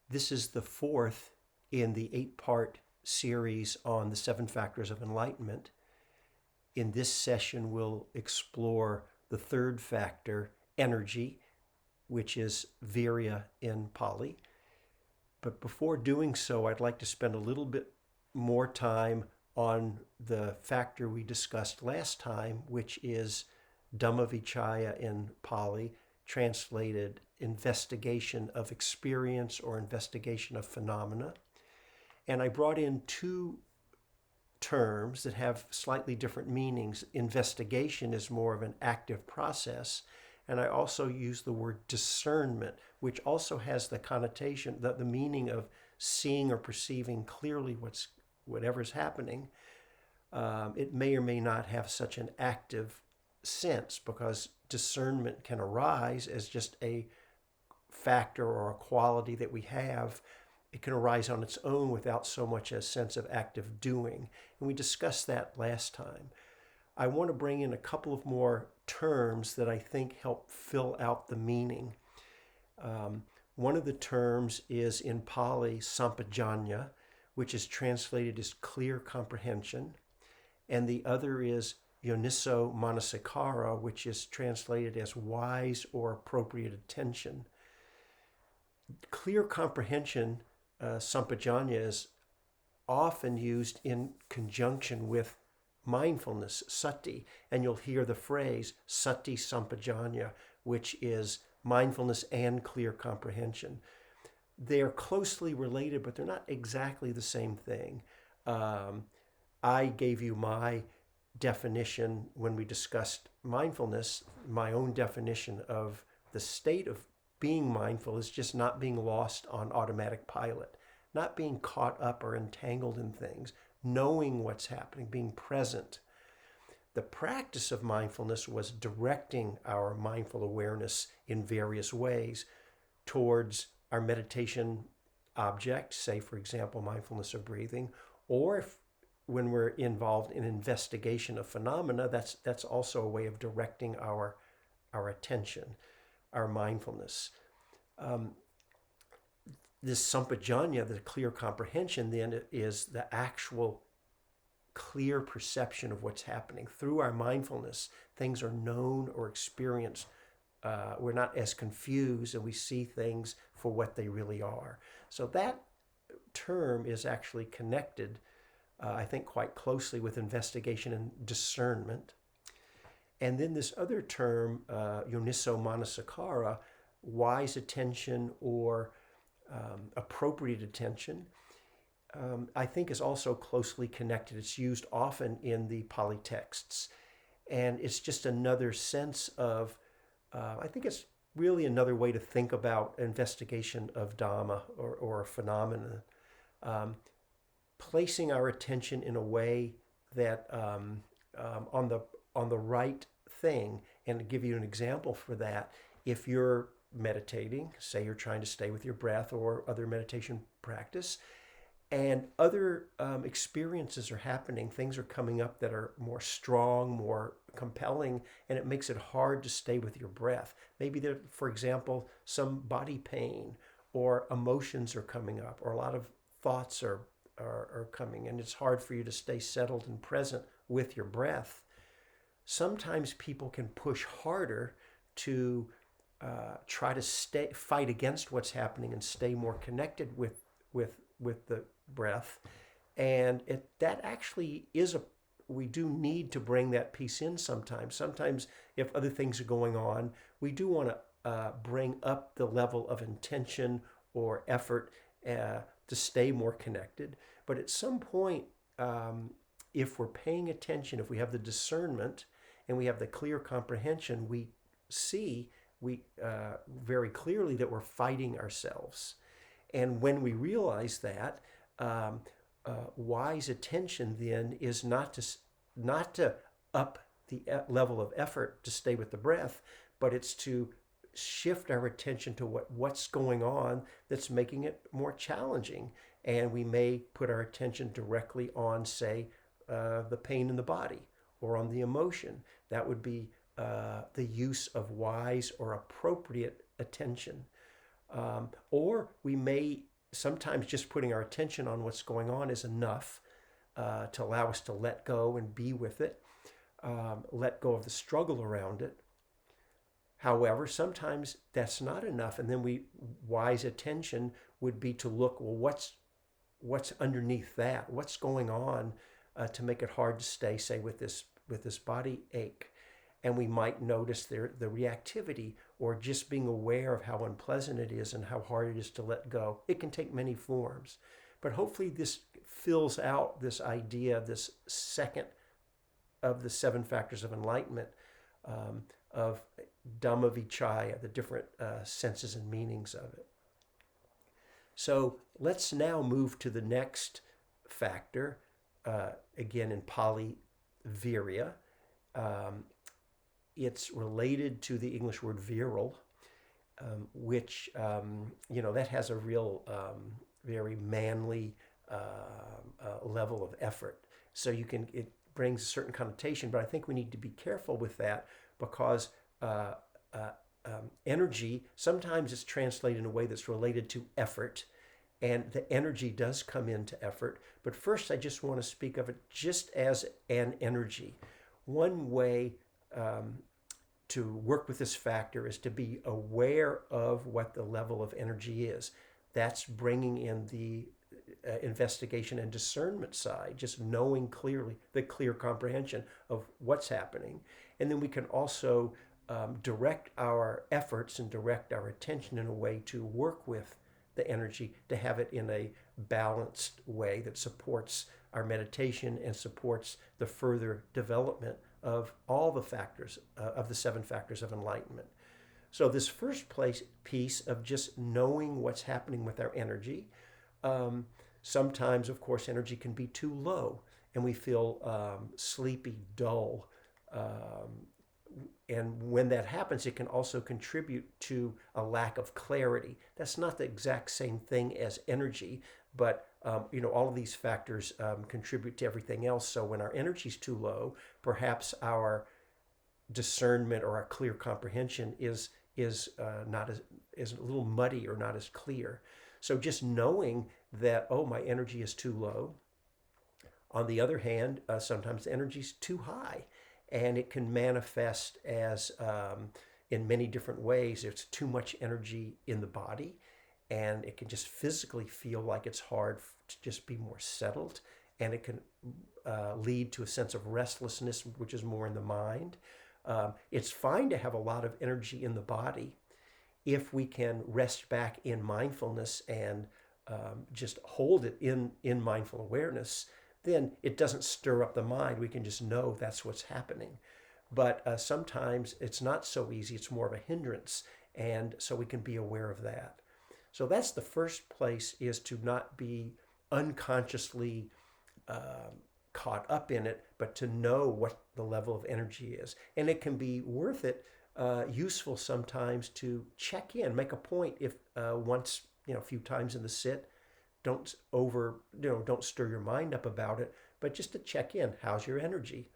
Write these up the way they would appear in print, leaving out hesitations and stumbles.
This is the fourth in the 8-part series on the 7 factors of enlightenment. In this session, we'll explore the third factor, energy, which is viriya in Pali. But before doing so, I'd like to spend a little bit more time on the factor we discussed last time, which is Dhammavichaya in Pali, translated investigation of experience or investigation of phenomena. And I brought in two terms that have slightly different meanings. Investigation is more of an active process. And I also use the word discernment, which also has the connotation, the meaning of seeing or perceiving clearly whatever's happening. It may or may not have such an active sense, because discernment can arise as just a factor or a quality that we have. It can arise on its own without so much a sense of active doing. And we discussed that last time. I want to bring in a couple of more terms that I think help fill out the meaning. One of the terms is in Pali, sampajanya, which is translated as clear comprehension. And the other is yoniso manasikara, which is translated as wise or appropriate attention. Clear comprehension, sampajanya, is often used in conjunction with mindfulness, sati, and you'll hear the phrase sati sampajanya, which is mindfulness and clear comprehension. They're closely related, but they're not exactly the same thing. I gave you my definition when we discussed mindfulness. My own definition of the state of being mindful is just not being lost on automatic pilot, not being caught up or entangled in things, knowing what's happening, being present. The practice of mindfulness was directing our mindful awareness in various ways towards our meditation object, say, for example, mindfulness of breathing, or when we're involved in investigation of phenomena, that's also a way of directing our attention, our mindfulness. This sampajanya, the clear comprehension, then is the actual clear perception of what's happening. Through our mindfulness, things are known or experienced. We're not as confused, and we see things for what they really are. So that term is actually connected, I think, quite closely with investigation and discernment. And then this other term, yoniso manasikara, wise attention or appropriate attention, I think is also closely connected. It's used often in the Pali texts. And it's just another sense of, I think it's really another way to think about investigation of Dhamma or a phenomenon. Placing our attention in a way that on the right thing. And to give you an example for that, if you're meditating, say you're trying to stay with your breath or other meditation practice, and other experiences are happening, things are coming up that are more strong, more compelling, and it makes it hard to stay with your breath. Maybe there, for example, some body pain or emotions are coming up, or a lot of thoughts are coming, and it's hard for you to stay settled and present with your breath. Sometimes people can push harder to try to fight against what's happening and stay more connected with the breath. And that actually is we do need to bring that piece in sometimes. Sometimes if other things are going on, we do want to bring up the level of intention or effort to stay more connected. But at some point, if we're paying attention, if we have the discernment and we have the clear comprehension, we see very clearly that we're fighting ourselves. And when we realize that, wise attention then is not to up the level of effort to stay with the breath, but it's to shift our attention to what's going on that's making it more challenging. And we may put our attention directly on, say, the pain in the body or on the emotion. That would be the use of wise or appropriate attention. Or we may sometimes just putting our attention on what's going on is enough to allow us to let go and be with it, let go of the struggle around it. However, sometimes that's not enough, and then wise attention would be to look, well, what's underneath that? What's going on to make it hard to stay, say, with this body ache? And we might notice the reactivity, or just being aware of how unpleasant it is and how hard it is to let go. It can take many forms, but hopefully this fills out this idea, this second of the 7 factors of enlightenment, of Dhamma Vichaya, the different senses and meanings of it. So let's now move to the next factor, again in Pali, viriya. It's related to the English word virile, which, that has a real, very manly level of effort. So it brings a certain connotation, but I think we need to be careful with that, because energy, sometimes it's translated in a way that's related to effort, and the energy does come into effort. But first, I just want to speak of it just as an energy. One way to work with this factor is to be aware of what the level of energy is. That's bringing in the investigation and discernment side, just knowing clearly, the clear comprehension of what's happening. And then we can also direct our efforts and direct our attention in a way to work with the energy, to have it in a balanced way that supports our meditation and supports the further development of all the factors of the 7 factors of enlightenment. So this first piece of just knowing what's happening with our energy. Sometimes, of course, energy can be too low, and we feel sleepy, dull. And when that happens, it can also contribute to a lack of clarity. That's not the exact same thing as energy, but all of these factors contribute to everything else. So when our energy is too low, perhaps our discernment or our clear comprehension is not is a little muddy or not as clear. So just knowing that, oh, my energy is too low. On the other hand, sometimes the energy is too high, and it can manifest as in many different ways. It's too much energy in the body, and it can just physically feel like it's hard to just be more settled, and it can lead to a sense of restlessness, which is more in the mind. It's fine to have a lot of energy in the body if we can rest back in mindfulness and just hold it in mindful awareness. Then it doesn't stir up the mind. We can just know that's what's happening. But sometimes it's not so easy. It's more of a hindrance. And so we can be aware of that. So that's the first place, is to not be unconsciously caught up in it, but to know what the level of energy is. And it can be worth it, useful sometimes to check in, make a point if once, a few times in the sit, don't stir your mind up about it, but just to check in. How's your energy?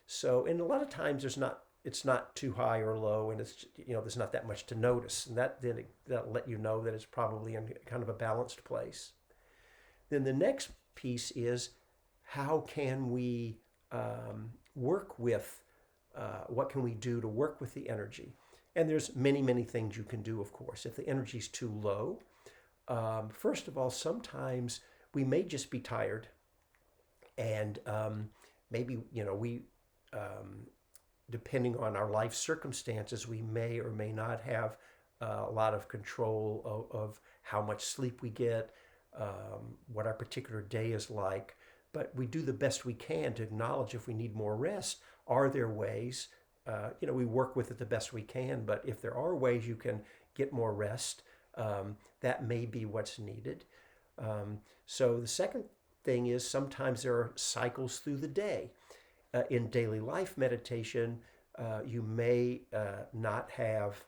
So, and a lot of times it's not too high or low, and it's, there's not that much to notice, and that'll let you know that it's probably in kind of a balanced place. Then the next piece is, how can we work with, what can we do to work with the energy? And there's many, many things you can do, of course. If the energy's too low, first of all, sometimes we may just be tired, and maybe, we, depending on our life circumstances, we may or may not have a lot of control of how much sleep we get, what our particular day is like. But we do the best we can to acknowledge if we need more rest. Are there ways? We work with it the best we can, but if there are ways you can get more rest, that may be what's needed. So the second thing is, sometimes there are cycles through the day. In daily life meditation, you may not have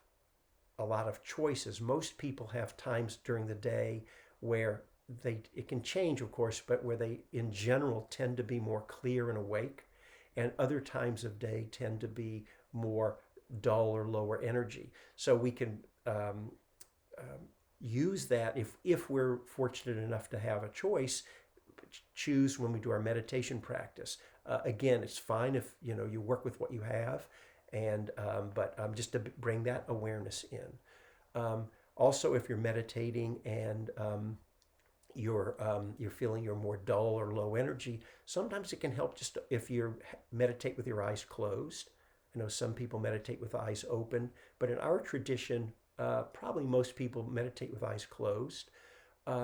a lot of choices. Most people have times during the day where it can change, of course, but where they, in general, tend to be more clear and awake, and other times of day tend to be more dull or lower energy. So we can use that if we're fortunate enough to have a choice, choose when we do our meditation practice. Again, it's fine if you work with what you have, and but just to bring that awareness in. Also, if you're meditating and you're feeling you're more dull or low energy, sometimes it can help just if you meditate with your eyes closed. I know some people meditate with eyes open, but in our tradition, probably most people meditate with eyes closed.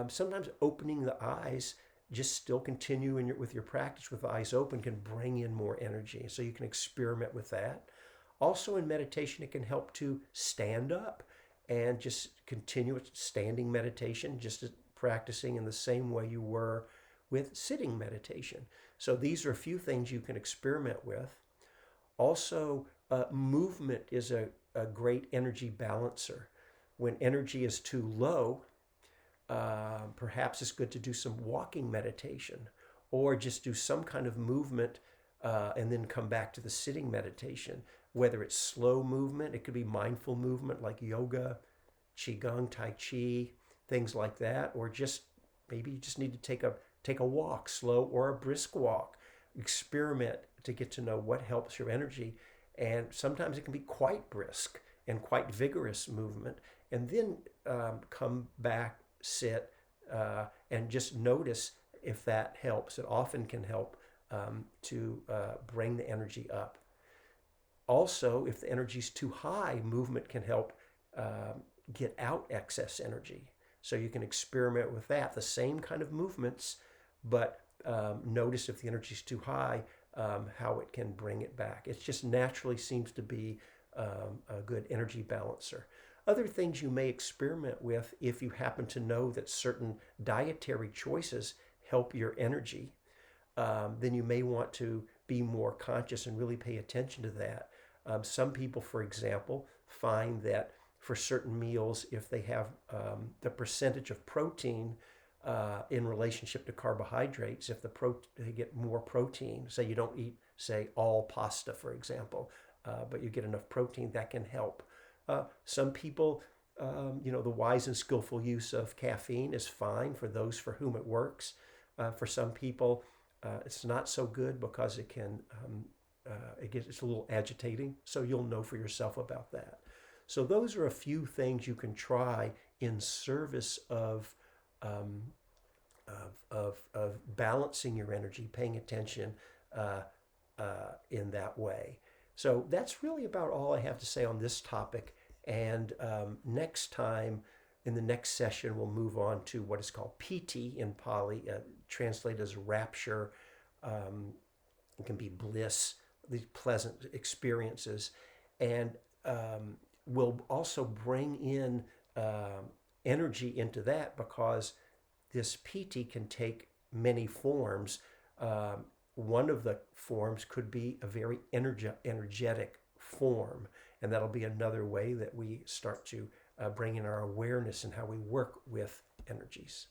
Sometimes opening the eyes, just still continue with your practice with the eyes open, can bring in more energy. So you can experiment with that. Also in meditation, it can help to stand up and just continue standing meditation, just practicing in the same way you were with sitting meditation. So these are a few things you can experiment with. Also, movement is a great energy balancer. When energy is too low, perhaps it's good to do some walking meditation or just do some kind of movement and then come back to the sitting meditation. Whether it's slow movement, it could be mindful movement like yoga, qigong, tai chi, things like that, or just maybe you just need to take a walk, slow or a brisk walk. Experiment to get to know what helps your energy, and sometimes it can be quite brisk and quite vigorous movement, and then come back, sit, and just notice if that helps. It often can help to bring the energy up. Also, if the energy is too high, movement can help get out excess energy. So you can experiment with that, the same kind of movements, but notice if the energy is too high, how it can bring it back. It just naturally seems to be a good energy balancer. Other things you may experiment with, if you happen to know that certain dietary choices help your energy, then you may want to be more conscious and really pay attention to that. Some people, for example, find that for certain meals, if they have the percentage of protein in relationship to carbohydrates, if they get more protein, say you don't eat, say, all pasta, for example, but you get enough protein, that can help. Some people, the wise and skillful use of caffeine is fine for those for whom it works. For some people, it's not so good because it can, it's a little agitating. So you'll know for yourself about that. So those are a few things you can try in service of balancing your energy, paying attention in that way. So that's really about all I have to say on this topic. And next time, in the next session, we'll move on to what is called piti in Pali, translated as rapture. It can be bliss, these pleasant experiences. And we'll also bring in energy into that, because this piti can take many forms. One of the forms could be a very energetic form, and that'll be another way that we start to bring in our awareness and how we work with energies.